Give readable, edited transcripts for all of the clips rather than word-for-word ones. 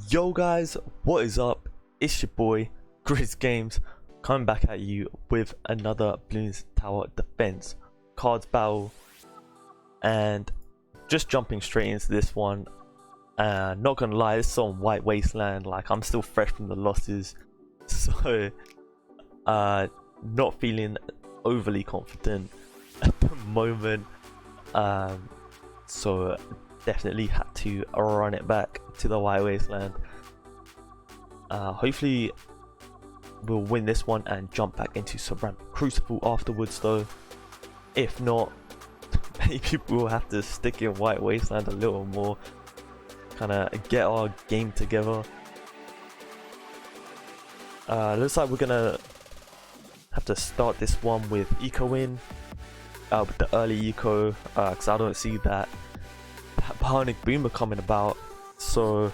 Yo guys, what is up? It's your boy Grizz Games coming back at you with another Bloons Tower Defense cards battle, and just jumping straight into this one. Not gonna lie, this is on White Wasteland. Like, I'm still fresh from the losses, so not feeling overly confident at the moment. So definitely had to run it back to the White Wasteland. Hopefully we'll win this one and jump back into Ceramic Crucible afterwards though. If not, maybe we'll have to stick in White Wasteland a little more, kind of get our game together. Looks like we're gonna have to start this one with eco in, with the early eco, because I don't see that bionic boomer coming about. So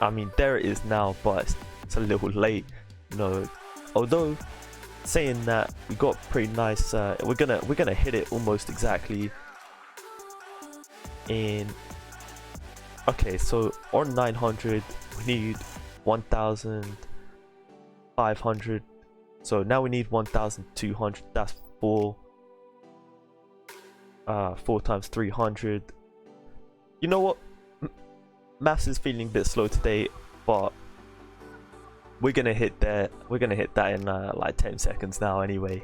I mean, there it is now, but it's a little late, you know. Although saying that, we got pretty nice. We're gonna hit it almost exactly in. Okay, so on 900 we need 1,500. So now we need 1,200. That's 4 times 300. You know what? Maths is feeling a bit slow today, but we're gonna hit that. We're gonna hit that in like 10 seconds now. Anyway,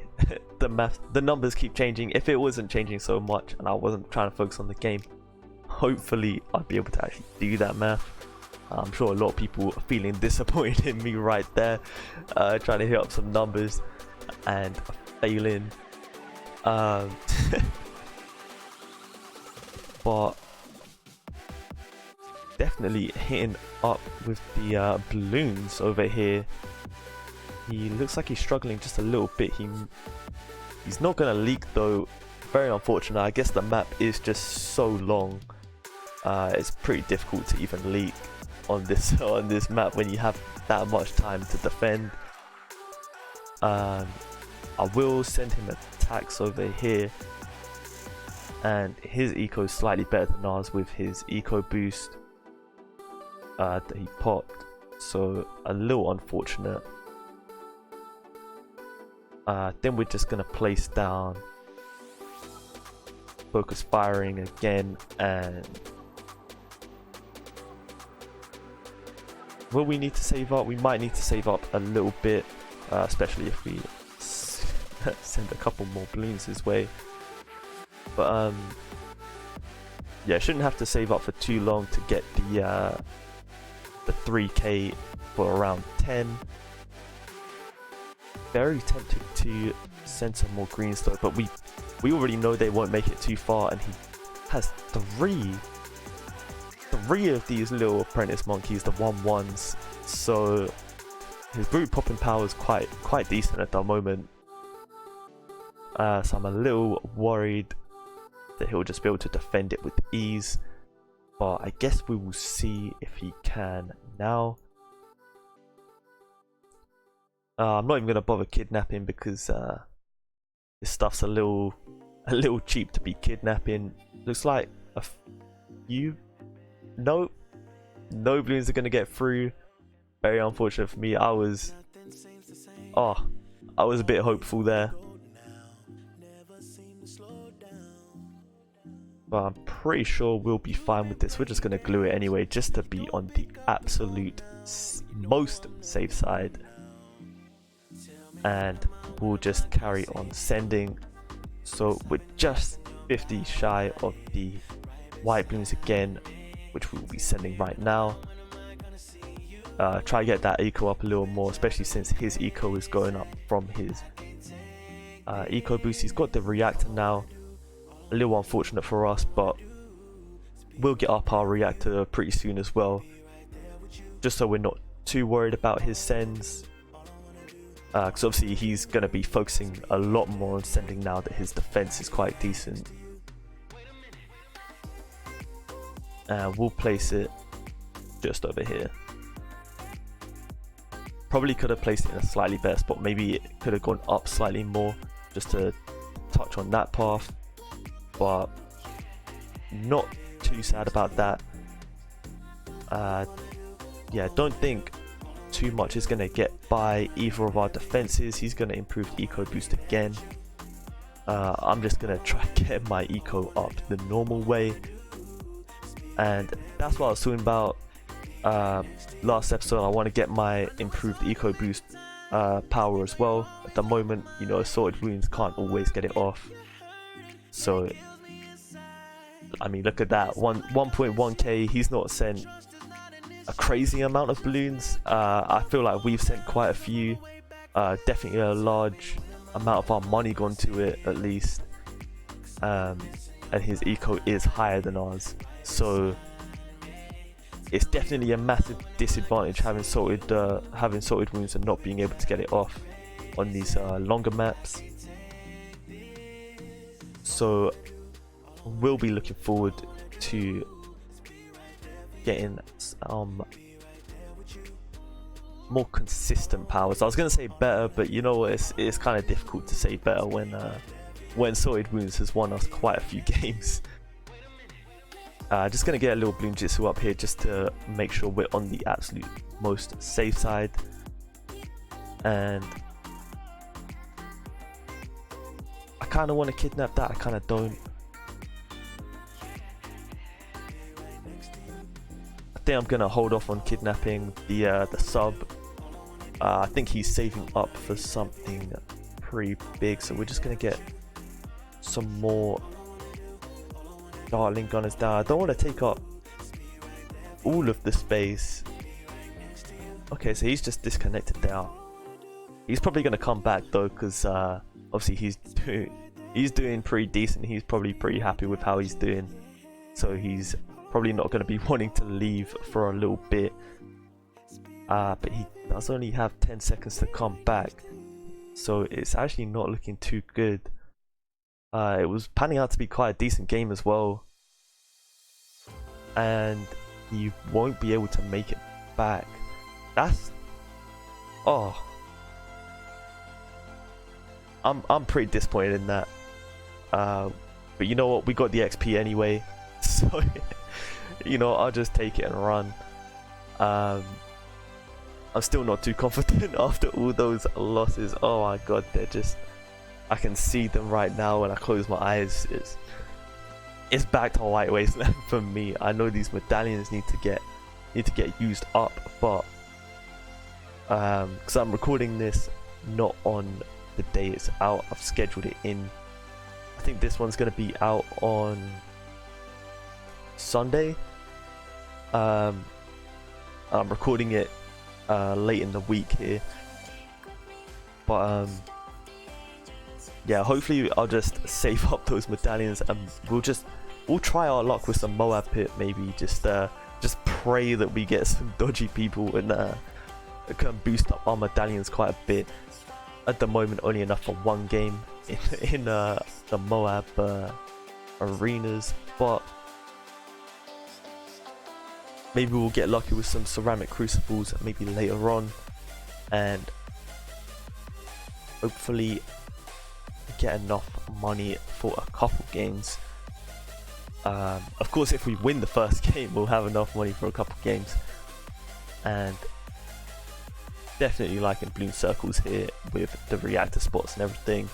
the numbers keep changing. If it wasn't changing so much and I wasn't trying to focus on the game, hopefully I'd be able to actually do that math. I'm sure a lot of people are feeling disappointed in me right there, trying to hit up some numbers and failing. But definitely hitting up with the balloons over here. He looks like he's struggling just a little bit. He's not gonna leak though. Very unfortunate. I guess the map is just so long. It's pretty difficult to even leak on this map when you have that much time to defend. I will send him attacks over here, and his eco is slightly better than ours with his eco boost that he popped, so a little unfortunate. Then we're just gonna place down focus firing again, and will we need to save up? We might need to save up a little bit, especially if we send a couple more balloons his way. But yeah, shouldn't have to save up for too long to get the 3k for around 10. Very tempted to send some more greens though, but we already know they won't make it too far, and he has three of these little apprentice monkeys, the 1/1s, so his brute popping power is quite decent at the moment. So I'm a little worried that he'll just be able to defend it with ease, but I guess we will see if he can now. I'm not even gonna bother kidnapping because this stuff's a little cheap to be kidnapping. Looks like a few. No balloons are gonna get through. Very unfortunate for me. I was a bit hopeful there, but I'm pretty sure we'll be fine with this. We're just gonna glue it anyway, just to be on the absolute most safe side, and we'll just carry on sending. So we're just 50 shy of the white balloons again, which we'll be sending right now. Try to get that eco up a little more, especially since his eco is going up from his eco boost. He's got the reactor now. A little unfortunate for us, but we'll get up our reactor pretty soon as well, just so we're not too worried about his sends, because obviously he's going to be focusing a lot more on sending now that his defense is quite decent. And we'll place it just over here. Probably could have placed it in a slightly better spot. Maybe it could have gone up slightly more just to touch on that path, but not too sad about that. Yeah, don't think too much is going to get by either of our defenses. He's going to improve the eco boost again. I'm just going to try to get my eco up the normal way, and that's what I was talking about last episode. I want to get my improved eco boost power as well. At the moment, you know, assorted wounds can't always get it off, so I mean, look at that, 1.1k. He's not sent a crazy amount of balloons. I feel like we've sent quite a few, definitely a large amount of our money gone to it at least, and his eco is higher than ours, so it's definitely a massive disadvantage having salted wounds and not being able to get it off on these longer maps. So we'll be looking forward to getting some more consistent powers. I was gonna say better, but you know what, it's kind of difficult to say better when Sorted Wounds has won us quite a few games. Just gonna get a little Bloom Jitsu up here just to make sure we're on the absolute most safe side. And I kind of want to kidnap that, I kind of don't. I think I'm gonna hold off on kidnapping the sub. I think he's saving up for something pretty big, so we're just gonna get some more Dartling Gunners down. I don't want to take up all of the space. Okay, so he's just disconnected there. He's probably gonna come back though, because obviously he's doing pretty decent. He's probably pretty happy with how he's doing, so he's probably not going to be wanting to leave for a little bit. But he does only have 10 seconds to come back, so it's actually not looking too good. It was panning out to be quite a decent game as well, and you won't be able to make it back. That's I'm pretty disappointed in that. But you know what, we got the XP anyway, so you know, I'll just take it and run. I'm still not too confident after all those losses. Oh my god, they're just, I can see them right now when I close my eyes. It's back to White Wasteland for me. I know these medallions need to get used up, but because I'm recording this not on the day it's out, I've scheduled it in. I think this one's gonna be out on Sunday. I'm recording it late in the week here, but yeah, hopefully I'll just save up those medallions and we'll try our luck with some Moab pit, maybe just pray that we get some dodgy people and can boost up our medallions quite a bit. At the moment only enough for one game in the Moab arenas, but maybe we'll get lucky with some ceramic crucibles maybe later on, and hopefully get enough money for a couple games. Of course, if we win the first game, we'll have enough money for a couple games. And definitely liking Bloom Circles here with the reactor spots and everything.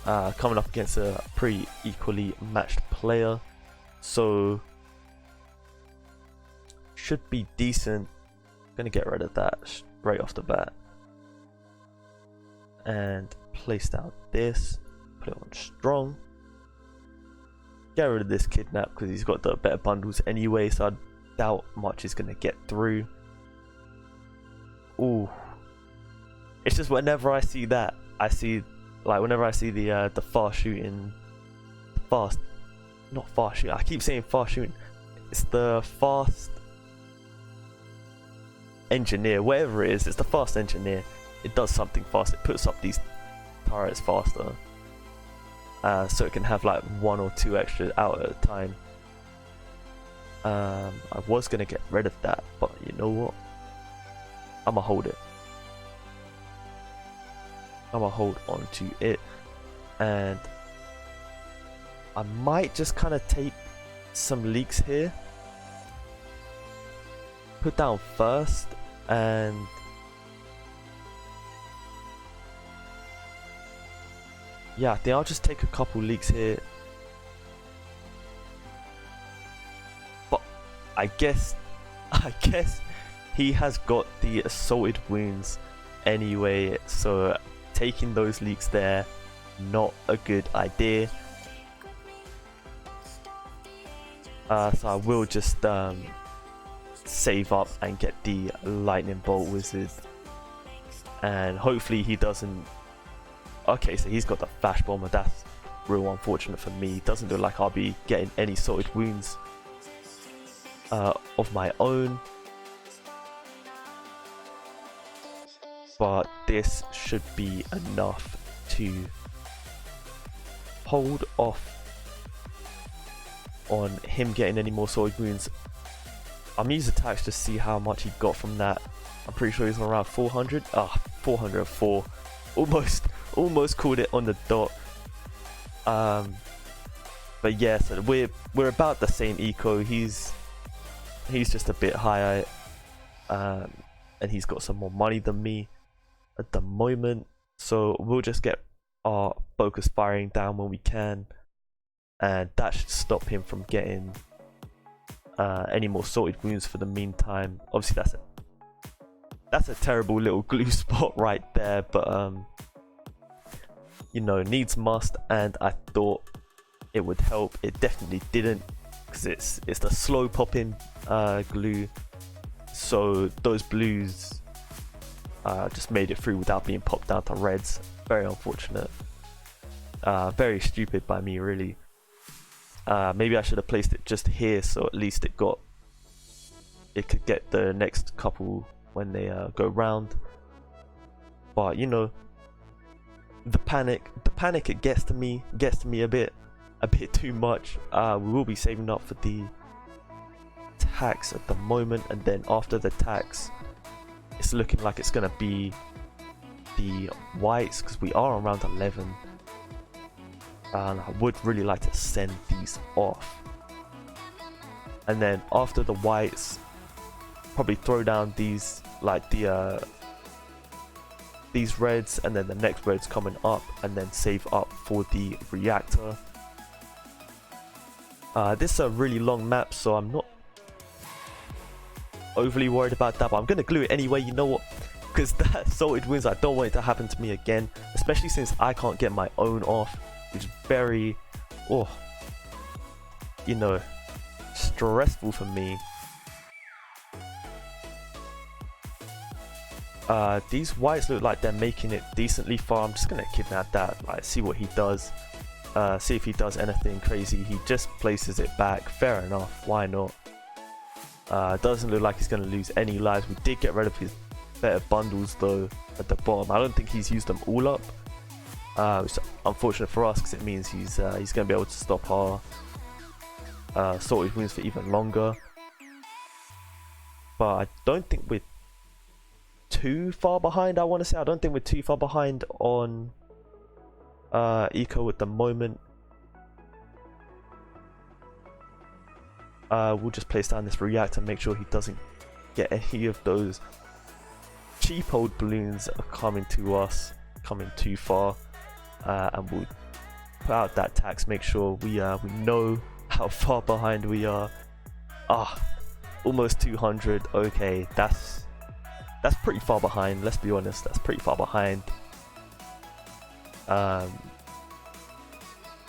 Coming up against a pretty equally matched player, so should be decent. Gonna get rid of that straight off the bat and place down this, put it on strong, get rid of this kidnap because he's got the better bundles anyway, so I doubt much is gonna get through. Ooh, it's just whenever I see that, whenever I see the fast shooting, not fast shooting, I keep saying fast shooting, it's the fast engineer, whatever it is, it's the fast engineer. It does something fast, it puts up these turrets faster, so it can have like 1 or 2 extra out at a time. I was gonna get rid of that, but you know what, I'ma hold it. I'ma hold on to it, and I might just kind of take some leaks here. put down first, and yeah, I think I'll just take a couple leaks here. But I guess he has got the assaulted wounds anyway, so taking those leaks there, not a good idea. So I will just save up and get the lightning bolt wizard, and hopefully he doesn't. Okay, so he's got the flash bomber. That's real unfortunate for me. Doesn't look like I'll be getting any sorted wounds of my own, but this should be enough to hold off on him getting any more sorted wounds. I'm using attacks to see how much he got from that. I'm pretty sure he's on around 400. 404. Almost called it on the dot. But yeah, so we're about the same eco. He's just a bit higher, and he's got some more money than me at the moment. So we'll just get our focus firing down when we can, and that should stop him from getting any more sorted wounds for the meantime. Obviously that's a terrible little glue spot right there, but you know, needs must, and I thought it would help. It definitely didn't, because it's the slow popping glue, so those blues just made it through without being popped down to reds. Very unfortunate. Very stupid by me, really. Maybe I should have placed it just here, so at least it could get the next couple when they go round. But you know, the panic it gets to me a bit too much. We will be saving up for the tax at the moment, and then after the tax it's looking like it's gonna be the whites, because we are around 11, and I would really like to send these off. And then after the whites, probably throw down these, like these reds, and then the next red's coming up, and then save up for the reactor. This is a really long map, so I'm not overly worried about that, but I'm gonna glue it anyway. You know what, because that sorted wounds, I don't want it to happen to me again, especially since I can't get my own off, which is very, you know, stressful for me. These whites look like they're making it decently far. I'm just gonna kidnap that, like, see what he does, see if he does anything crazy. He just places it back. Fair enough, why not? Doesn't look like he's gonna lose any lives. We did get rid of his better bundles though at the bottom. I don't think he's used them all up, which is unfortunate for us, because it means he's gonna be able to stop our sorted wounds for even longer. But I don't think we're too far behind. I want to say I don't think we're too far behind on eco at the moment. We'll just place down this reactor, make sure he doesn't get any of those cheap old balloons coming to us, coming too far, and we'll put out that tax, make sure we know how far behind we are. Almost 200. Okay, that's pretty far behind, let's be honest. That's pretty far behind.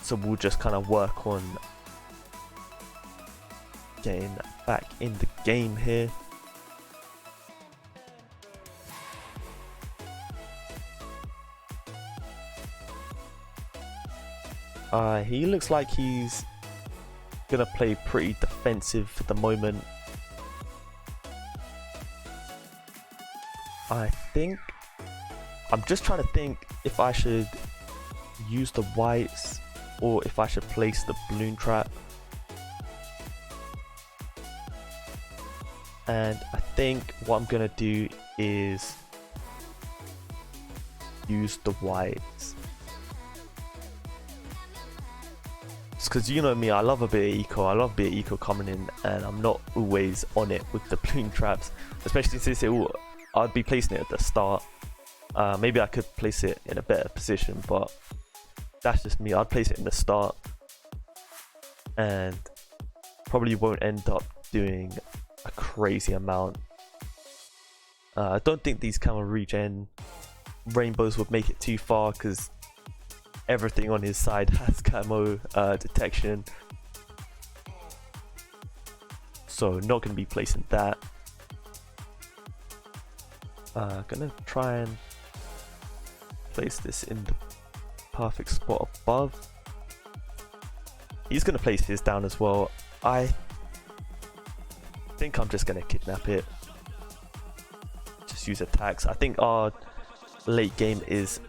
So we'll just kind of work on getting back in the game here. He looks like he's gonna play pretty defensive for the moment. I think I'm just trying to think if I should use the whites or if I should place the balloon trap. And I think what I'm gonna do is use the whites. because you know me, I love a bit of eco. I love a bit of eco coming in, and I'm not always on it with the balloon traps, especially since I'd be placing it at the start. Maybe I could place it in a better position, but that's just me. I'd place it in the start and probably won't end up doing a crazy amount. I don't think these camo regen rainbows would make it too far because everything on his side has camo detection, so not going to be placing that. Gonna try and place this in the perfect spot above. He's gonna place his down as well. I think I'm just gonna kidnap it, just use attacks. I think our late game is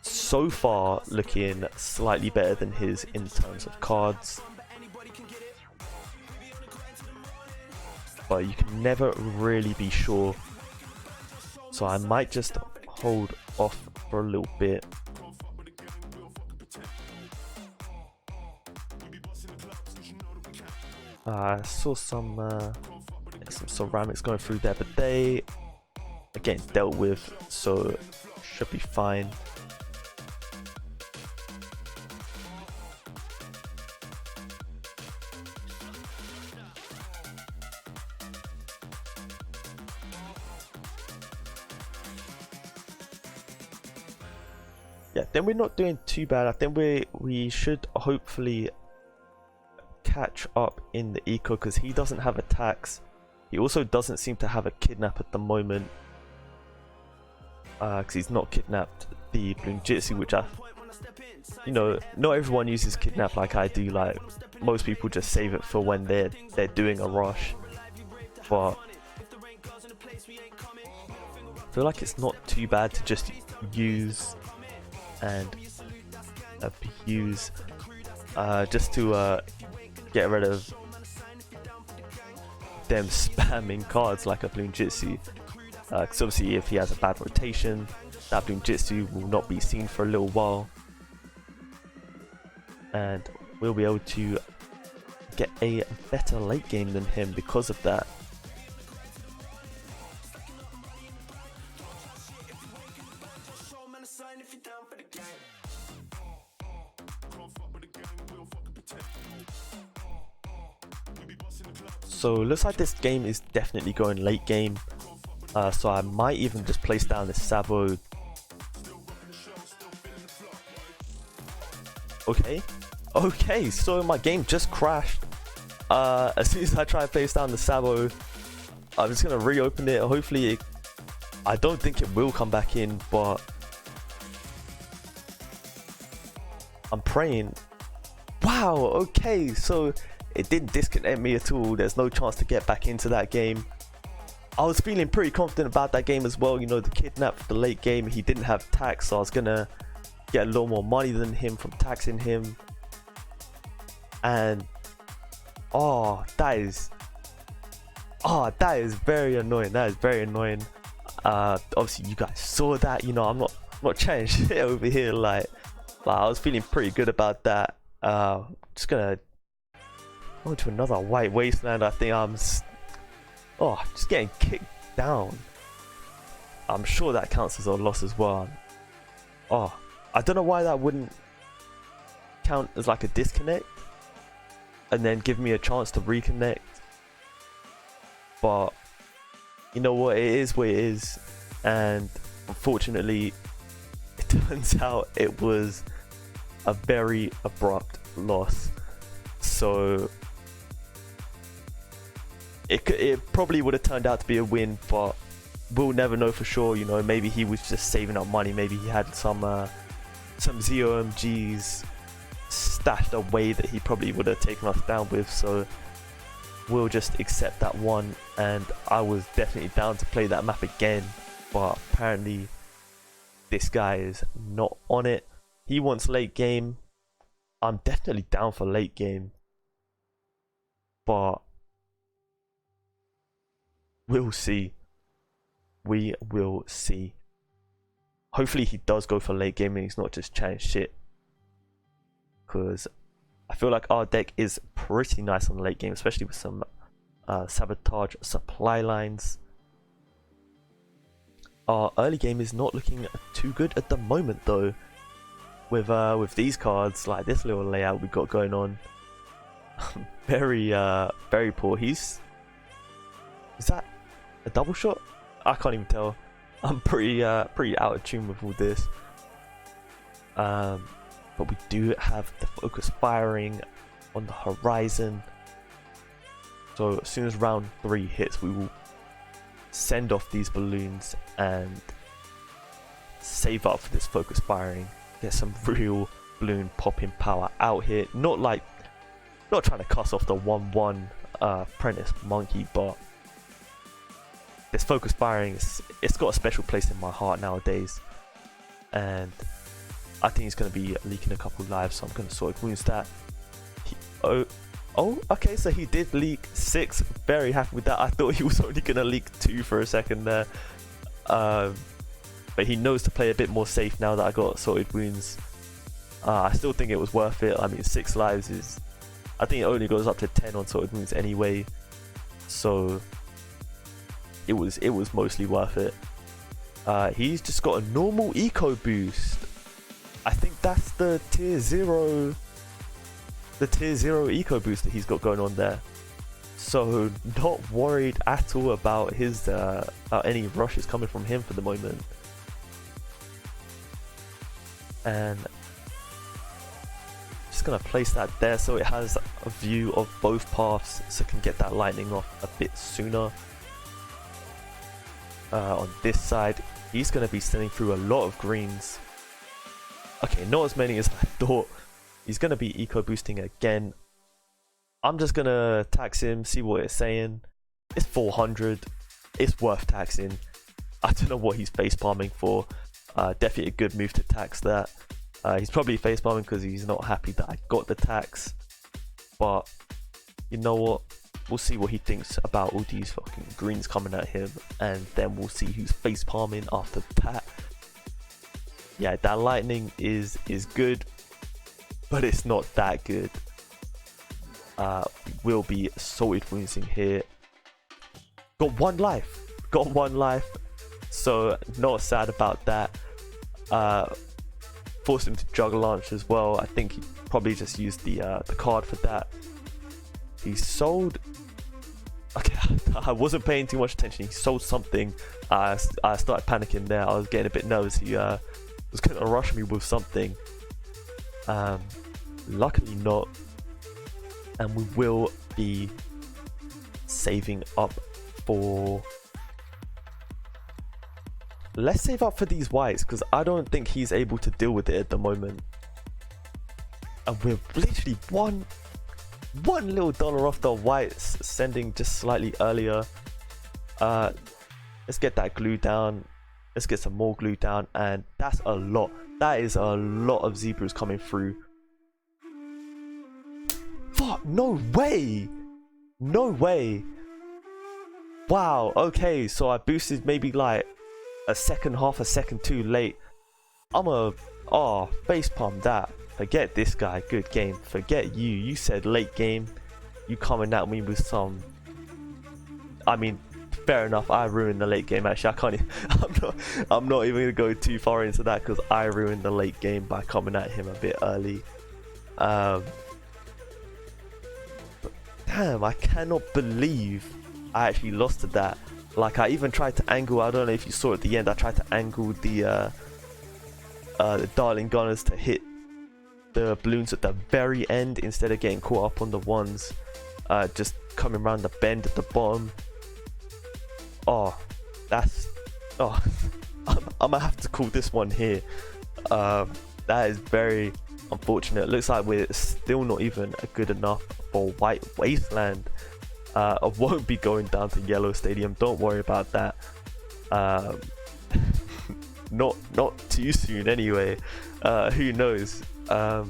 so far looking slightly better than his in terms of cards, but you can never really be sure, so I might just hold off for a little bit. I saw some ceramics going through there, but they are getting dealt with, so should be fine. Yeah, then we're not doing too bad. I think we should hopefully catch up in the eco because he doesn't have attacks. He also doesn't seem to have a kidnap at the moment because he's not kidnapped the balloon jitsu, which you know, not everyone uses kidnap like I do. Like most people just save it for when they're doing a rush, but I feel like it's not too bad to just use and abuse just to get rid of them spamming cards like a balloon jitsu, because obviously if he has a bad rotation, that balloon jitsu will not be seen for a little while and we'll be able to get a better late game than him because of that. So looks like this game is definitely going late game, so I might even just place down this Sabo. Okay, so my game just crashed. As soon as I try to place down the Sabo, I'm just gonna reopen it. Hopefully I don't think it will come back in, but I'm praying. Wow, okay, so it didn't disconnect me at all. There's no chance to get back into that game. I was feeling pretty confident about that game as well. You know, the kidnap for the late game, he didn't have tax, so I was gonna get a lot more money than him from taxing him. And that is very annoying. That is very annoying. Obviously you guys saw that. You know, I'm not chatting shit over here. Like I was feeling pretty good about that. Just gonna go to another white wasteland. I think I'm just getting kicked down. I'm sure that counts as a loss as well. I don't know why that wouldn't count as like a disconnect and then give me a chance to reconnect, but you know what, it is what it is, and unfortunately it turns out it was a very abrupt loss. So it probably would have turned out to be a win, but we'll never know for sure. You know, maybe he was just saving up money. Maybe he had some ZOMGs stashed away that he probably would have taken us down with. So we'll just accept that one. And I was definitely down to play that map again, but apparently this guy is not on it. He wants late game. I'm definitely down for late game, but we'll see. We will see. Hopefully he does go for late game and he's not just chatting shit, because I feel like our deck is pretty nice on the late game, especially with some sabotage supply lines. Our early game is not looking too good at the moment though. With these cards, like this little layout we got going on, very poor. Is that a double shot? I can't even tell. I'm pretty out of tune with all this. But we do have the focus firing on the horizon. So as soon as round 3 hits, we will send off these balloons and save up for this focus firing. Get some real balloon popping power out here. Not trying to cuss off the 1/1 apprentice monkey, but this focus firing, it's got a special place in my heart nowadays, and I think he's going to be leaking a couple lives, so I'm going to sort of wounds that. Oh, okay, so he did leak 6. Very happy with that. I thought he was only going to leak 2 for a second there. But he knows to play a bit more safe now that I got sorted wounds. I still think it was worth it. I mean, 6 lives is... I think it only goes up to 10 on sorted wounds anyway. So it was mostly worth it. He's just got a normal eco boost. I think that's the tier 0 eco boost that he's got going on there. So not worried at all about his any rushes coming from him for the moment. And just gonna place that there so it has a view of both paths, so it can get that lightning off a bit sooner. On this side, he's gonna be sending through a lot of greens. Okay, not as many as I thought. He's gonna be eco boosting again. I'm just gonna tax him, see what it's saying. It's 400. It's worth taxing. I don't know what he's face palming for. Definitely a good move to tax that. He's probably face palming because he's not happy that I got the tax. But you know what? We'll see what he thinks about all these fucking greens coming at him, and then we'll see who's face palming after that. Yeah, that lightning is good, but it's not that good. We will be sorted woundsing here. Got 1 life, so not sad about that. Forced him to juggle launch as well. I think he probably just used the card for that. He sold... Okay, I wasn't paying too much attention. He sold something. I started panicking there. I was getting a bit nervous. He was going to rush me with something. Luckily not. And we will be saving up for... Let's save up for these whites, because I don't think he's able to deal with it at the moment. And we're literally one little dollar off the whites, sending just slightly earlier. Let's get that glue down. Let's get some more glue down, and that's a lot. That is a lot of zebras coming through. Fuck, no way! No way! Wow, okay, so I boosted maybe like a second, half a second too late. Face palm that. Forget this guy, good game. Forget you. You said late game. You coming at me with some... I mean, fair enough, I ruined the late game actually. I can't... I'm not even gonna go too far into that, because I ruined the late game by coming at him a bit early. But damn, I cannot believe I actually lost to that. Like, I even tried to angle, I don't know if you saw at the end, I tried to angle the Darling Gunners to hit the balloons at the very end instead of getting caught up on the ones just coming around the bend at the bottom. I'm gonna have to call this one here. That is very unfortunate. Looks like we're still not even good enough for White Wasteland. I won't be going down to Yellow Stadium, don't worry about that. Not too soon anyway. Who knows? I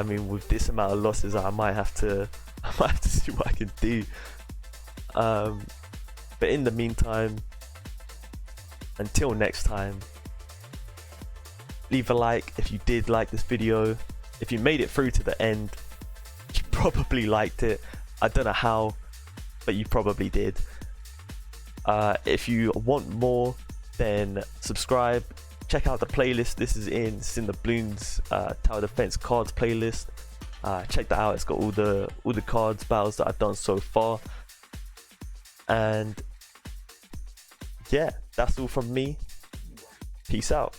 mean, with this amount of losses, I might have to see what I can do. But in the meantime, until next time, leave a like if you did like this video. if you made it through to the end, you probably liked it. I don't know how, but you probably did. If you want more, then subscribe. Check out the playlist. This is in the Bloons Tower Defense cards playlist. Check that out. It's got all the cards battles that I've done so far. And yeah, that's all from me. Peace out.